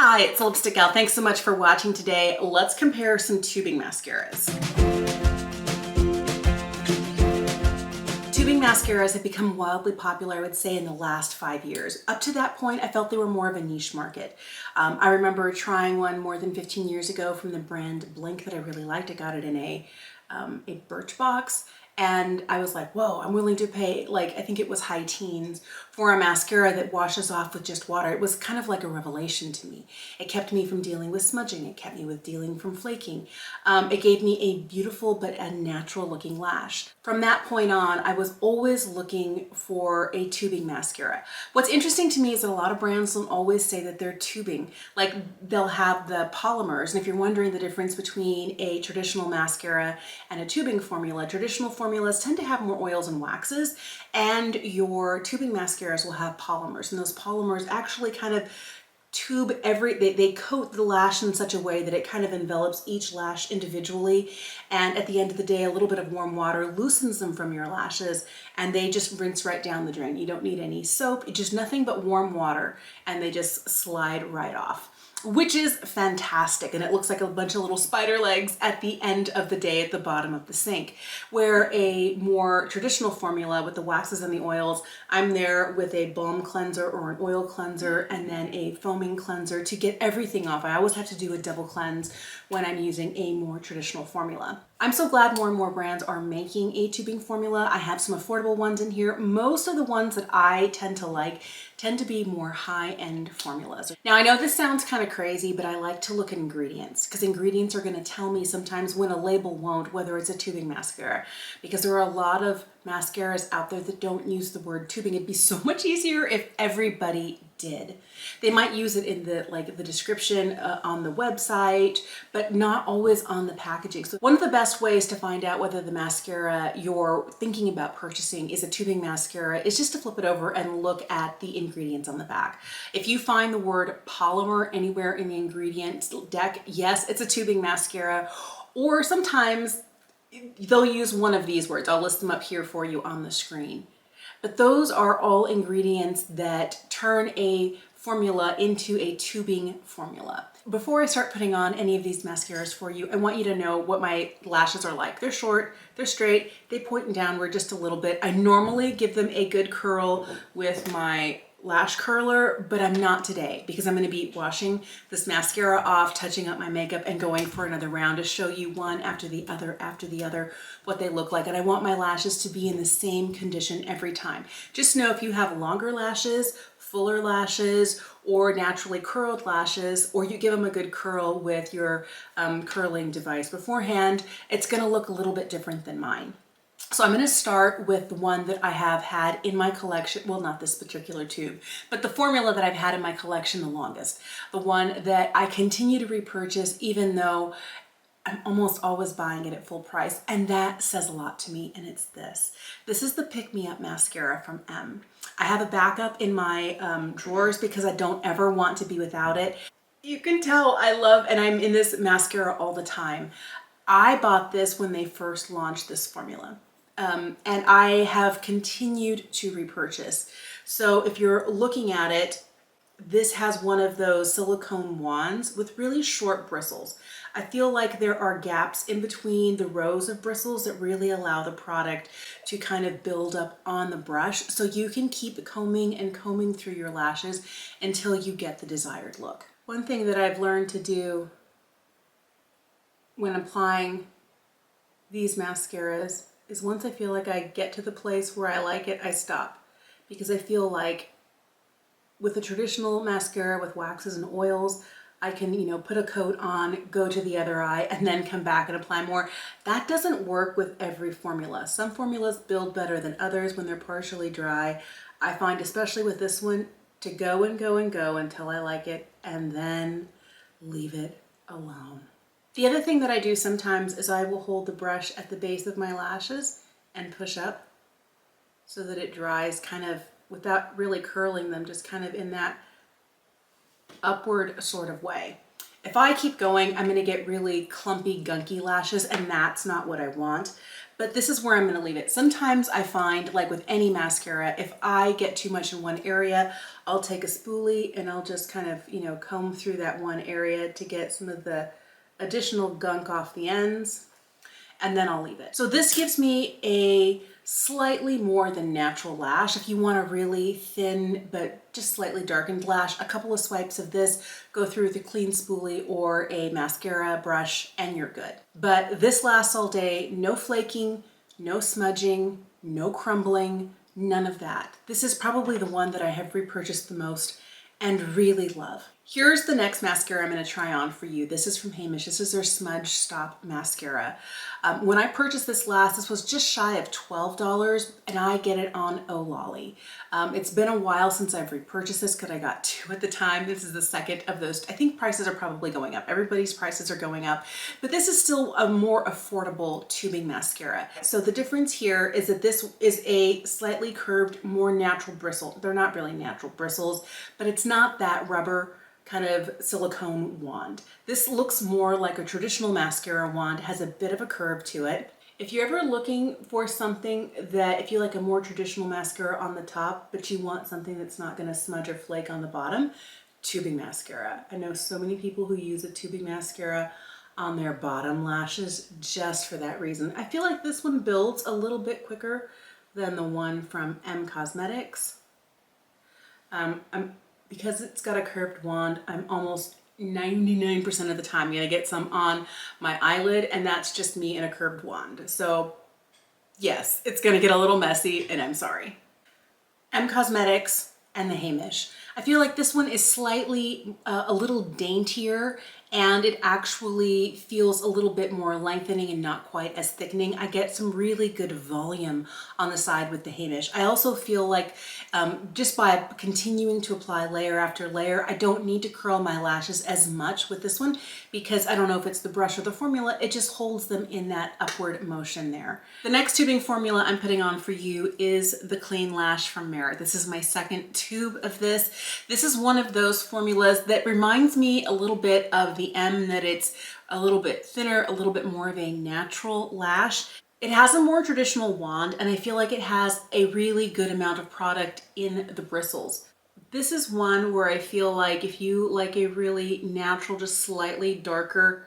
Hi, it's Lipstick Gal. Thanks so much for watching today. Let's compare some tubing mascaras. Tubing mascaras have become wildly popular, I would say, in the last 5 years. Up to that point, I felt they were more of a niche market. I remember trying one more than 15 years ago from the brand Blink that I really liked. I got it in a birch box. And I was like, whoa, I'm willing to pay, like, I think it was high teens for a mascara that washes off with just water. It was kind of like a revelation to me. It kept me from dealing with smudging. It kept me with dealing from flaking. It gave me a beautiful but a natural looking lash. From that point on, I was always looking for a tubing mascara. What's interesting to me is that a lot of brands don't always say that they're tubing. Like, they'll have the polymers. And if you're wondering the difference between a traditional mascara and a tubing formula, traditional formulas tend to have more oils and waxes, and your tubing mascaras will have polymers. And those polymers actually kind of tube they coat the lash in such a way that it kind of envelops each lash individually, and at the end of the day a little bit of warm water loosens them from your lashes and they just rinse right down the drain. You don't need any soap, just nothing but warm water, and they just slide right off, which is fantastic. And it looks like a bunch of little spider legs at the end of the day at the bottom of the sink. Where a more traditional formula with the waxes and the oils, I'm there with a balm cleanser or an oil cleanser and then a foaming cleanser to get everything off. I always have to do a double cleanse when I'm using a more traditional formula. I'm so glad more and more brands are making a tubing formula. I have some affordable ones in here. Most of the ones that I tend to like tend to be more high-end formulas. Now, I know this sounds kind of crazy, but I like to look at ingredients because ingredients are going to tell me sometimes when a label won't, whether it's a tubing mascara, because there are a lot of mascaras out there that don't use the word tubing. It'd be so much easier if everybody did. They might use it in the description on the website, but not always on the packaging. So one of the best ways to find out whether the mascara you're thinking about purchasing is a tubing mascara is just to flip it over and look at the ingredients on the back. If you find the word polymer anywhere in the ingredients deck, yes, it's a tubing mascara. Or sometimes they'll use one of these words. I'll list them up here for you on the screen. But those are all ingredients that turn a formula into a tubing formula. Before I start putting on any of these mascaras for you, I want you to know what my lashes are like. They're short, they're straight, they point downward just a little bit. I normally give them a good curl with my lash curler, but I'm not today because I'm going to be washing this mascara off, touching up my makeup, and going for another round to show you one after the other what they look like. And I want my lashes to be in the same condition every time. Just know if you have longer lashes, fuller lashes, or naturally curled lashes, or you give them a good curl with your curling device beforehand, it's going to look a little bit different than mine. So I'm going to start with the one that I have had in my collection, well, not this particular tube, but the formula that I've had in my collection the longest. The one that I continue to repurchase even though I'm almost always buying it at full price, and that says a lot to me, and it's this. This is the Pick Me Up mascara from M. I have a backup in my drawers because I don't ever want to be without it. You can tell I love, and I'm in this mascara all the time. I bought this when they first launched this formula. And I have continued to repurchase. So if you're looking at it, this has one of those silicone wands with really short bristles. I feel like there are gaps in between the rows of bristles that really allow the product to kind of build up on the brush, so you can keep combing and combing through your lashes until you get the desired look. One thing that I've learned to do when applying these mascaras is once I feel like I get to the place where I like it, I stop. Because I feel like with a traditional mascara with waxes and oils, I can, put a coat on, go to the other eye, and then come back and apply more. That doesn't work with every formula. Some formulas build better than others when they're partially dry. I find, especially with this one, to go and go and go until I like it, and then leave it alone. The other thing that I do sometimes is I will hold the brush at the base of my lashes and push up so that it dries kind of without really curling them, just kind of in that upward sort of way. If I keep going, I'm going to get really clumpy, gunky lashes, and that's not what I want. but this is where I'm gonna leave it. Sometimes I find, like with any mascara, if I get too much in one area, I'll take a spoolie and I'll just kind of, you know, comb through that one area to get some of the additional gunk off the ends, and then I'll leave it. So this gives me a slightly more than natural lash. If you want a really thin but just slightly darkened lash, a couple of swipes of this, go through with a clean spoolie or a mascara brush, and you're good. But this lasts all day, no flaking, no smudging, no crumbling, none of that. This is probably the one that I have repurchased the most and really love. Here's the next mascara I'm going to try on for you. This is from Hamish. This is their Smudge Stop Mascara. When I purchased this last, this was just shy of $12, and I get it on Ololly. It's been a while since I've repurchased this because I got two at the time. This is the second of those. I think prices are probably going up. Everybody's prices are going up, but this is still a more affordable tubing mascara. So the difference here is that this is a slightly curved, more natural bristle. They're not really natural bristles, but it's not that rubber kind of silicone wand. This looks more like a traditional mascara wand, has a bit of a curve to it. If you're ever looking for something that, if you like a more traditional mascara on the top, but you want something that's not gonna smudge or flake on the bottom, tubing mascara. I know so many people who use a tubing mascara on their bottom lashes just for that reason. I feel like this one builds a little bit quicker than the one from M Cosmetics. Because it's got a curved wand, I'm almost 99% of the time gonna get some on my eyelid, and that's just me in a curved wand. So yes, it's gonna get a little messy, and I'm sorry. M Cosmetics and the Hamish. I feel like this one is slightly a little daintier, and it actually feels a little bit more lengthening and not quite as thickening. I get some really good volume on the side with the Hamish. I also feel like just by continuing to apply layer after layer, I don't need to curl my lashes as much with this one because I don't know if it's the brush or the formula, it just holds them in that upward motion there. The next tubing formula I'm putting on for you is the Clean Lash from Merit. This is my second tube of this. This is one of those formulas that reminds me a little bit of the M, that it's a little bit thinner, a little bit more of a natural lash. It has a more traditional wand, and I feel like it has a really good amount of product in the bristles. This is one where I feel like if you like a really natural, just slightly darker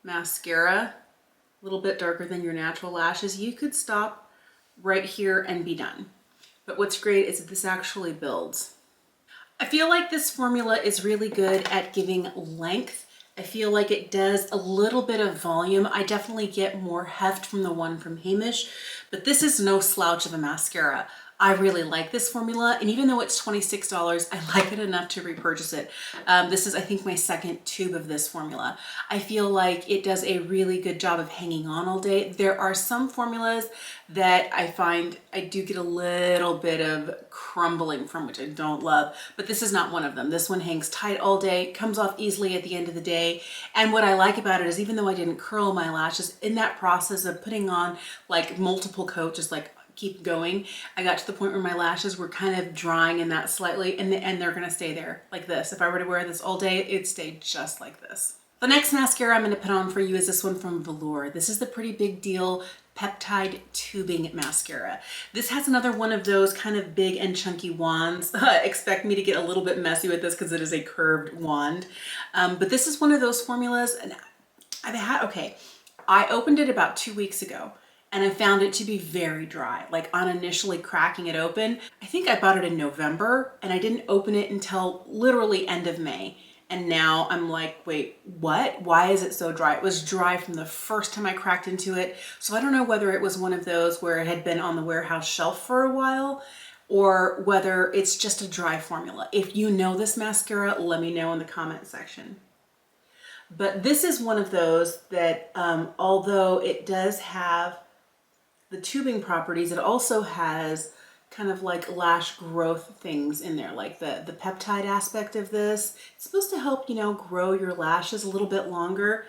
mascara, a little bit darker than your natural lashes, you could stop right here and be done. But what's great is that this actually builds. I feel like this formula is really good at giving length. I feel like it does a little bit of volume. I definitely get more heft from the one from Hamish, but this is no slouch of a mascara. I really like this formula, and even though it's $26, I like it enough to repurchase it. This is, I think, my second tube of this formula. I feel like it does a really good job of hanging on all day. There are some formulas that I find I do get a little bit of crumbling from, which I don't love, but this is not one of them. This one hangs tight all day, comes off easily at the end of the day, and what I like about it is even though I didn't curl my lashes, in that process of putting on like multiple coats, just like keep going, I got to the point where my lashes were kind of drying in that slightly, and they're gonna stay there like this. If I were to wear this all day, it'd stay just like this. The next mascara I'm gonna put on for you is this one from Velor. This is the Pretty Big Deal Peptide Tubing Mascara. This has another one of those kind of big and chunky wands. Expect me to get a little bit messy with this because it is a curved wand. But this is one of those formulas, and I opened it about 2 weeks ago, and I found it to be very dry. Like on initially cracking it open, I think I bought it in November, and I didn't open it until literally end of May. And now I'm like, wait, what? Why is it so dry? It was dry from the first time I cracked into it. So I don't know whether it was one of those where it had been on the warehouse shelf for a while, or whether it's just a dry formula. If you know this mascara, let me know in the comment section. But this is one of those that, although it does have the tubing properties, it also has kind of like lash growth things in there, like the peptide aspect of this. It's supposed to help, you know, grow your lashes a little bit longer.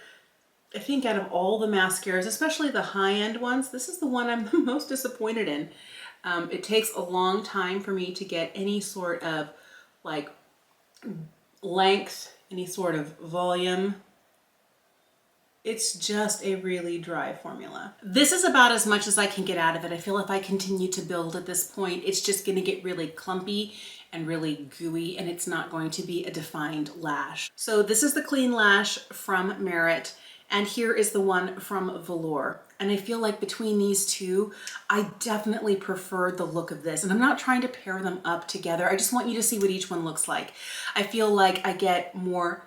I think out of all the mascaras, especially the high-end ones, this is the one I'm the most disappointed in. It takes a long time for me to get any sort of like length, any sort of volume. It's just a really dry formula. This is about as much as I can get out of it. I feel if I continue to build at this point, it's just gonna get really clumpy and really gooey, and it's not going to be a defined lash. So this is the Clean Lash from Merit, and here is the one from Velor. And I feel like between these two, I definitely prefer the look of this. And I'm not trying to pair them up together. I just want you to see what each one looks like. I feel like I get more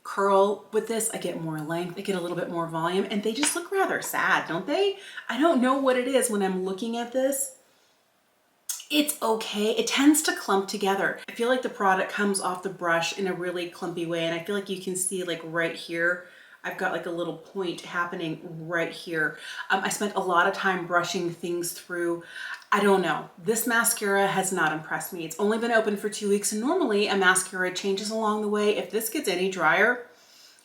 curl with this, I get more length, I get a little bit more volume, and they just look rather sad, don't they? I don't know what it is when I'm looking at this. It's okay. It tends to clump together. I feel like the product comes off the brush in a really clumpy way, and I feel like you can see like right here, I've got like a little point happening right here. I spent a lot of time brushing things through. I don't know. This mascara has not impressed me. It's only been open for 2 weeks, and normally a mascara changes along the way. If this gets any drier,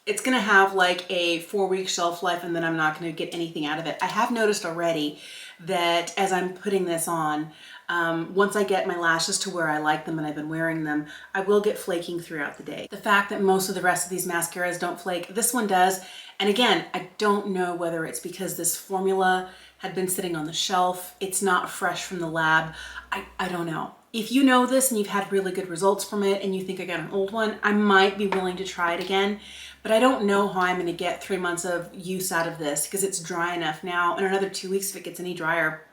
it's gonna have like a 4-week shelf life, and then I'm not gonna get anything out of it. I have noticed already that as I'm putting this on, once I get my lashes to where I like them and I've been wearing them, I will get flaking throughout the day. The fact that most of the rest of these mascaras don't flake, this one does. And again, I don't know whether it's because this formula had been sitting on the shelf, it's not fresh from the lab. I don't know. If you know this and you've had really good results from it and you think I got an old one, I might be willing to try it again. But I don't know how I'm gonna get 3 months of use out of this because it's dry enough now. In another 2 weeks, if it gets any drier,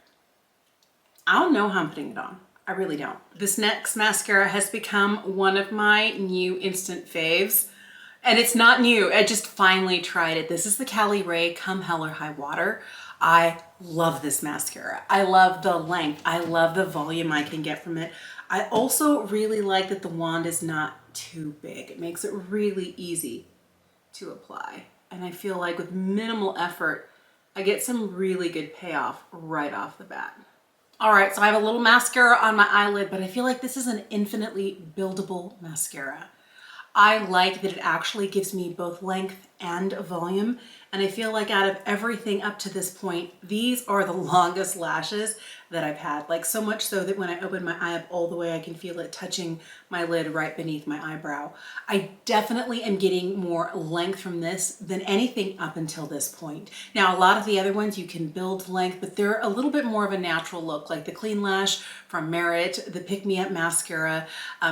I don't know how I'm putting it on. I really don't. This next mascara has become one of my new instant faves. And it's not new, I just finally tried it. This is the Cali Ray Come Hell or High Water. I love this mascara. I love the length. I love the volume I can get from it. I also really like that the wand is not too big. It makes it really easy to apply. And I feel like with minimal effort, I get some really good payoff right off the bat. All right, so I have a little mascara on my eyelid, but I feel like this is an infinitely buildable mascara. I like that it actually gives me both length and volume, and I feel like out of everything up to this point, these are the longest lashes that I've had. Like so much so that when I open my eye up all the way, I can feel it touching my lid right beneath my eyebrow. I definitely am getting more length from this than anything up until this point. Now, a lot of the other ones you can build length, but they're a little bit more of a natural look, like the Clean Lash from Merit, the Pick Me Up mascara.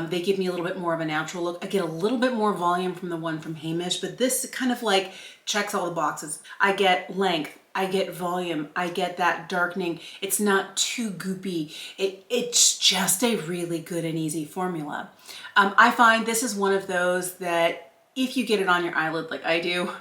They give me a little bit more of a natural look. I get a little bit more volume from the one from Hamish, but this kind of like checks all the boxes. I get length, I get volume, I get that darkening. It's not too goopy. It's just a really good and easy formula. I find this is one of those that if you get it on your eyelid like I do,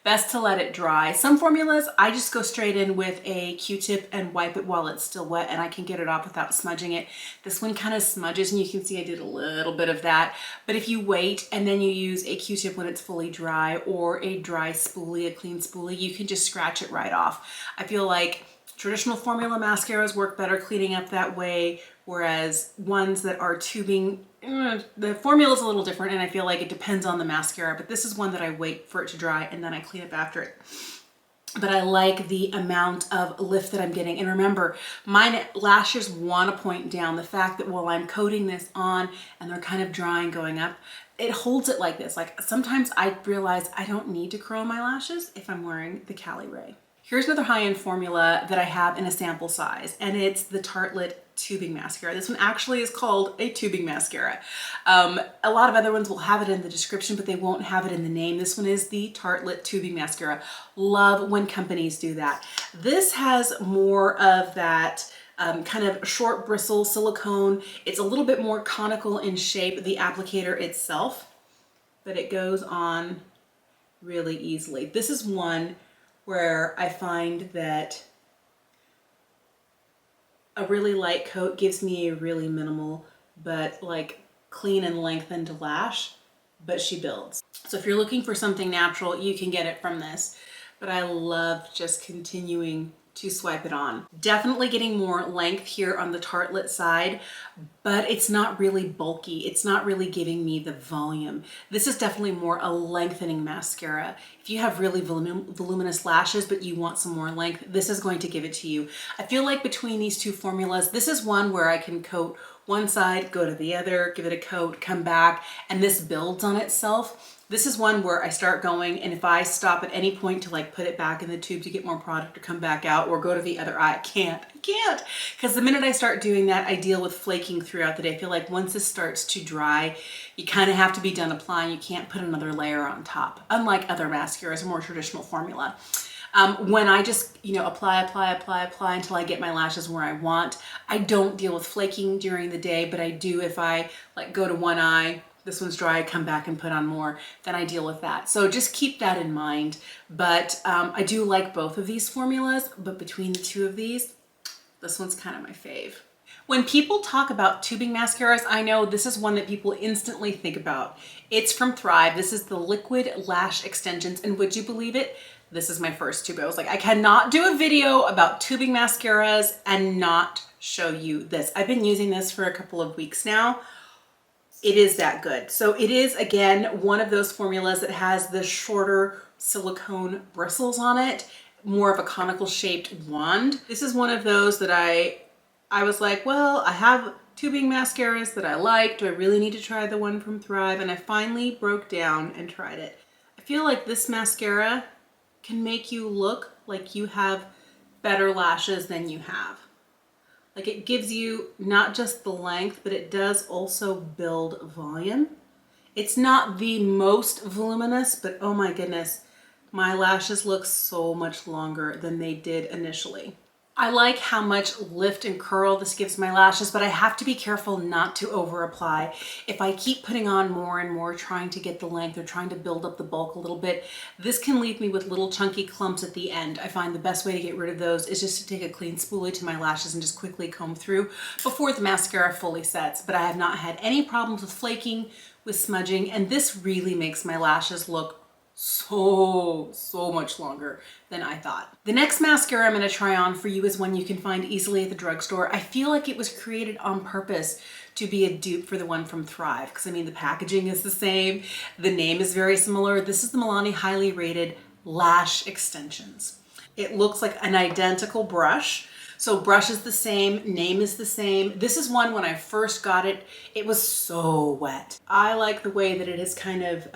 best to let it dry. Some formulas, I just go straight in with a Q-tip and wipe it while it's still wet and I can get it off without smudging it. This one kind of smudges and you can see I did a little bit of that. But if you wait and then you use a Q-tip when it's fully dry or a dry spoolie, a clean spoolie, you can just scratch it right off. I feel like traditional formula mascaras work better cleaning up that way, whereas ones that are tubing, the formula is a little different and I feel like it depends on the mascara, but this is one that I wait for it to dry and then I clean up after it. But I like the amount of lift that I'm getting. And remember, my lashes want to point down. The fact that while I'm coating this on and they're kind of drying going up, it holds it like this. Like sometimes I realize I don't need to curl my lashes if I'm wearing the Cali Ray. Here's another high-end formula that I have in a sample size, and it's the Tarte tubing mascara. This one actually is called a tubing mascara. A lot of other ones will have it in the description, but they won't have it in the name. This one is the Tarte tubing mascara. Love when companies do that. This has more of that kind of short bristle silicone. It's a little bit more conical in shape, the applicator itself, but it goes on really easily. This is one where I find that a really light coat gives me a really minimal but like clean and lengthened lash, but she builds. So if you're looking for something natural, you can get it from this, but I love just continuing to swipe it on. Definitely getting more length here on the Tarte side, but it's not really bulky. It's not really giving me the volume. This is definitely more a lengthening mascara. If you have really voluminous lashes, but you want some more length, this is going to give it to you. I feel like between these two formulas, this is one where I can coat one side, go to the other, give it a coat, come back, and this builds on itself. This is one where I start going, and if I stop at any point to like put it back in the tube to get more product or come back out or go to the other eye, I can't. Because the minute I start doing that, I deal with flaking throughout the day. I feel like once this starts to dry, you kind of have to be done applying. You can't put another layer on top, unlike other mascaras, a more traditional formula. When I just, apply until I get my lashes where I want, I don't deal with flaking during the day, but I do if I like go to one eye, this one's dry, come back and put on more, then I deal with that. So just keep that in mind. But I do like both of these formulas, but between the two of these, this one's kind of my fave. When people talk about tubing mascaras, I know this is one that people instantly think about. It's from Thrive. This is the Liquid Lash Extensions, and would you believe it? This is my first tube. I was like, I cannot do a video about tubing mascaras and not show you this. I've been using this for a couple of weeks now. It is that good. So it is, again, one of those formulas that has the shorter silicone bristles on it, more of a conical shaped wand. This is one of those that I was like, well, I have tubing mascaras that I like. Do I really need to try the one from Thrive? And I finally broke down and tried it. I feel like this mascara can make you look like you have better lashes than you have. Like, it gives you not just the length, but it does also build volume. It's not the most voluminous, but oh my goodness, my lashes look so much longer than they did initially. I like how much lift and curl this gives my lashes, but I have to be careful not to over apply. If I keep putting on more and more, trying to get the length or trying to build up the bulk a little bit, this can leave me with little chunky clumps at the end. I find the best way to get rid of those is just to take a clean spoolie to my lashes and just quickly comb through before the mascara fully sets. But I have not had any problems with flaking, with smudging, and this really makes my lashes look so much longer than I thought. The next mascara I'm going to try on for you is one you can find easily at the drugstore. I feel like it was created on purpose to be a dupe for the one from Thrive, because I mean the packaging is the same, the name is very similar. This is the Milani highly rated Lash Extensions. It looks like an identical brush. So brush is the same, name is the same. This is one, when I first got it, it was so wet. I like the way that it has kind of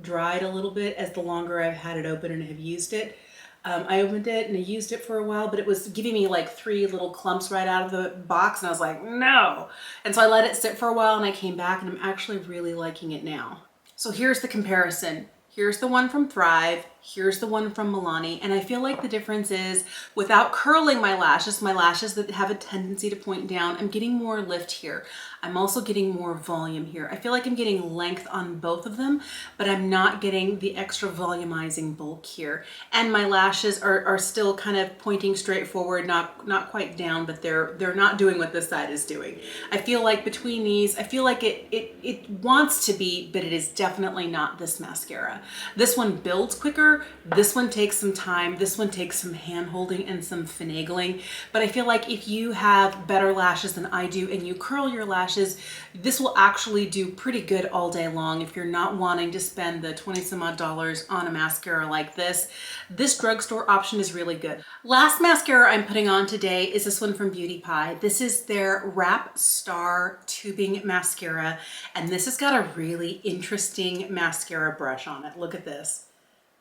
dried a little bit as the longer I've had it open and have used it. I opened it and I used it for a while, but it was giving me like 3 little clumps right out of the box, and I was like, no. And so I let it sit for a while and I came back, and I'm actually really liking it now. So here's the comparison. Here's the one from Thrive, here's the one from Milani, and I feel like the difference is, without curling my lashes that have a tendency to point down, I'm getting more lift here. I'm also getting more volume here. I feel like I'm getting length on both of them, but I'm not getting the extra volumizing bulk here. And my lashes are still kind of pointing straight forward, not quite down, but they're not doing what this side is doing. I feel like between these, I feel like it wants to be, but it is definitely not this mascara. This one builds quicker, this one takes some time, this one takes some hand holding and some finagling, but I feel like if you have better lashes than I do and you curl your lashes, this will actually do pretty good all day long if you're not wanting to spend the 20 some odd dollars on a mascara like this. This drugstore option is really good. Last mascara I'm putting on today is this one from Beauty Pie. This is their Wrap Star Tubing Mascara, and this has got a really interesting mascara brush on it. Look at this.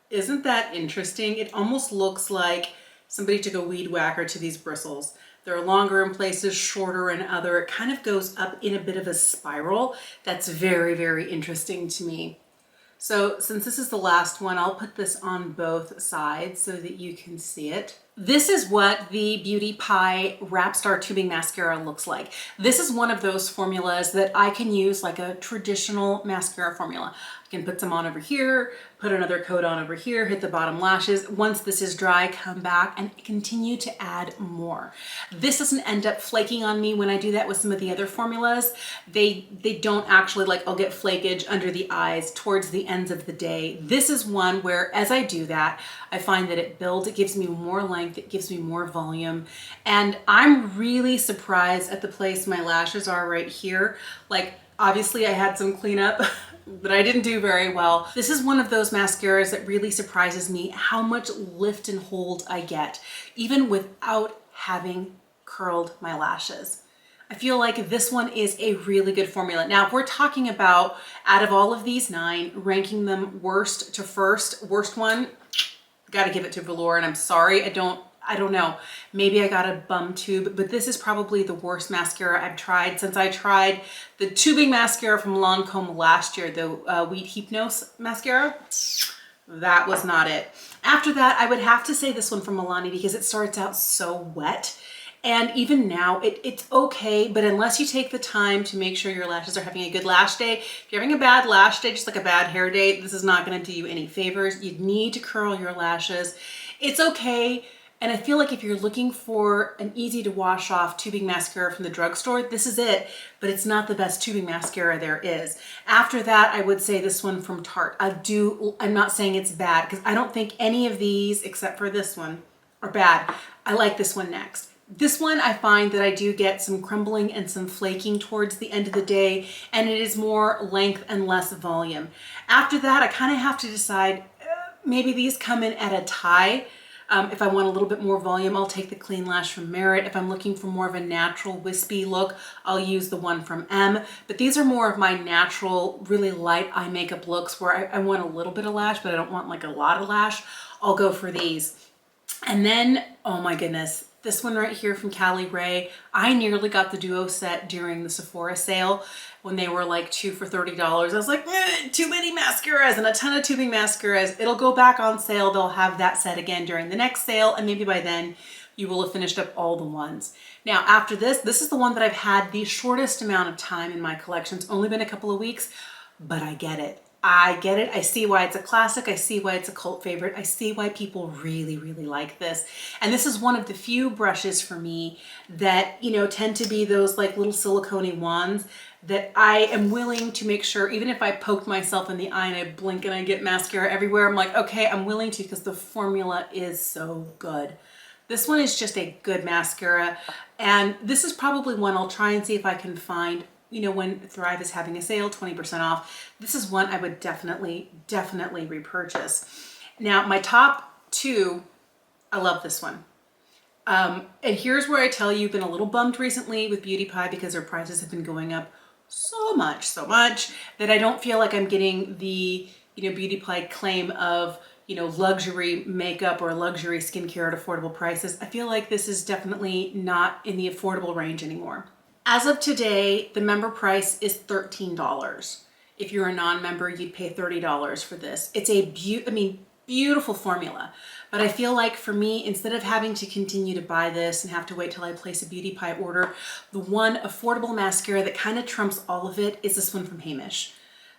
Isn't that interesting? It almost looks like somebody took a weed whacker to these bristles. They're longer in places, shorter in other. It kind of goes up in a bit of a spiral. That's very, very interesting to me. So since this is the last one, I'll put this on both sides so that you can see it. This is what the Beauty Pie Wrap Star Tubing Mascara looks like. This is one of those formulas that I can use like a traditional mascara formula. I can put some on over here, put another coat on over here, hit the bottom lashes. Once this is dry, come back and continue to add more. This doesn't end up flaking on me when I do that with some of the other formulas. They don't actually, like, I'll get flakage under the eyes towards the ends of the day. This is one where as I do that, I find that it builds, it gives me more length, it gives me more volume. And I'm really surprised at the place my lashes are right here. Like, obviously I had some cleanup that I didn't do very well. This is one of those mascaras that really surprises me how much lift and hold I get, even without having curled my lashes. I feel like this one is a really good formula. Now, if we're talking about, out of all of these 9, ranking them worst to first, worst one, gotta give it to Velor, and I'm sorry, I don't know. Maybe I got a bum tube, but this is probably the worst mascara I've tried since I tried the tubing mascara from Lancome last year, the Wheat Hypnose mascara. That was not it. After that, I would have to say this one from Milani because it starts out so wet. And even now, it's okay, but unless you take the time to make sure your lashes are having a good lash day, if you're having a bad lash day, just like a bad hair day, this is not gonna do you any favors. You need to curl your lashes. It's okay. And I feel like if you're looking for an easy to wash off tubing mascara from the drugstore, this is it, but it's not the best tubing mascara there is. After that, I would say this one from Tarte. I'm not saying it's bad because I don't think any of these, except for this one, are bad. I like this one next. This one, I find that I do get some crumbling and some flaking towards the end of the day, and it is more length and less volume. After that, I kind of have to decide, maybe these come in at a tie. If I want a little bit more volume, I'll take the Clean Lash from Merit. If I'm looking for more of a natural wispy look, I'll use the one from M. But these are more of my natural, really light eye makeup looks where I want a little bit of lash, but I don't want like a lot of lash. I'll go for these. And then, oh my goodness, this one right here from Cali Ray. I nearly got the duo set during the Sephora sale when they were like 2 for $30. I was like, too many mascaras and a ton of tubing mascaras. It'll go back on sale. They'll have that set again during the next sale. And maybe by then you will have finished up all the ones. Now after this is the one that I've had the shortest amount of time in my collection. It's only been a couple of weeks, but I get it. I get it. I see why it's a classic. I see why it's a cult favorite. I see why people really, really like this. And this is one of the few brushes for me that, you know, tend to be those like little silicone wands that I am willing to make sure, even if I poked myself in the eye and I blink and I get mascara everywhere, I'm like, okay, I'm willing to because the formula is so good. This one is just a good mascara. And this is probably one I'll try and see if I can find, you know, when Thrive is having a sale, 20% off. This is one I would definitely repurchase. Now, my top 2, I love this one. And here's where I tell you, you've been a little bummed recently with Beauty Pie because their prices have been going up so much that I don't feel like I'm getting the, you know, Beauty Pie claim of, you know, luxury makeup or luxury skincare at affordable prices. I feel like this is definitely not in the affordable range anymore. As of today, the member price is $13. If you're a non-member, you'd pay $30 for this. It's a beautiful formula. But I feel like for me, instead of having to continue to buy this and have to wait till I place a Beauty Pie order, the one affordable mascara that kind of trumps all of it is this one from Hamish.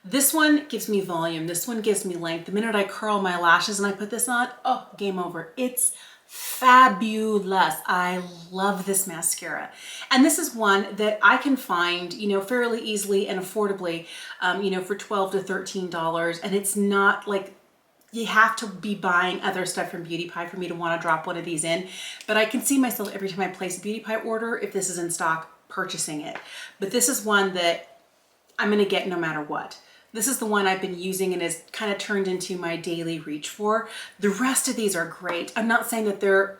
This one gives me volume. This one gives me length. The minute I curl my lashes and I put this on, oh, game over. It's fabulous. I love this mascara. And this is one that I can find, you know, fairly easily and affordably, you know, for $12 to $13. And it's not like you have to be buying other stuff from Beauty Pie for me to want to drop one of these in. But I can see myself every time I place a Beauty Pie order, if this is in stock, purchasing it. But this is one that I'm going to get no matter what. This is the one I've been using and has kind of turned into my daily reach for. The rest of these are great. I'm not saying that they're,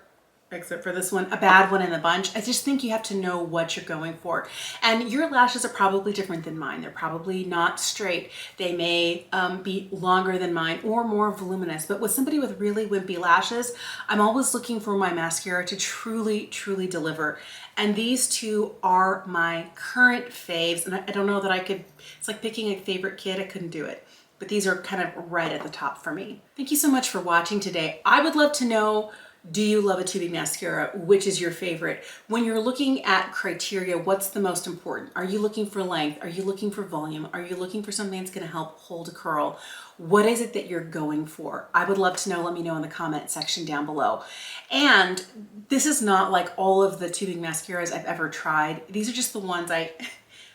except for this one, a bad one in the bunch. I just think you have to know what you're going for. And your lashes are probably different than mine. They're probably not straight. They may be longer than mine or more voluminous. But with somebody with really wimpy lashes, I'm always looking for my mascara to truly, truly deliver. And these 2 are my current faves. And I don't know that I could, it's like picking a favorite kid. I couldn't do it. But these are kind of right at the top for me. Thank you so much for watching today. I would love to know, do you love a tubing mascara? Which is your favorite? When you're looking at criteria, what's the most important? Are you looking for length? Are you looking for volume? Are you looking for something that's going to help hold a curl? What is it that you're going for? I would love to know. Let me know in the comment section down below. And this is not like all of the tubing mascaras I've ever tried. These are just the ones I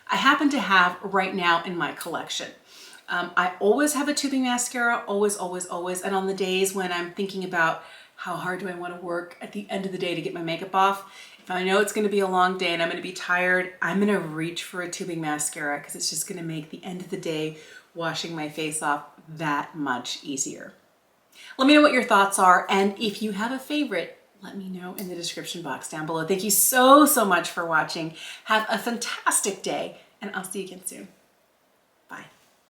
happen to have right now in my collection. I always have a tubing mascara, always. And on the days when I'm thinking about how hard do I want to work at the end of the day to get my makeup off, if I know it's going to be a long day and I'm going to be tired, I'm going to reach for a tubing mascara because it's just going to make the end of the day washing my face off that much easier. Let me know what your thoughts are, and if you have a favorite, let me know in the description box down below. Thank you so much for watching. Have a fantastic day, and I'll see you again soon.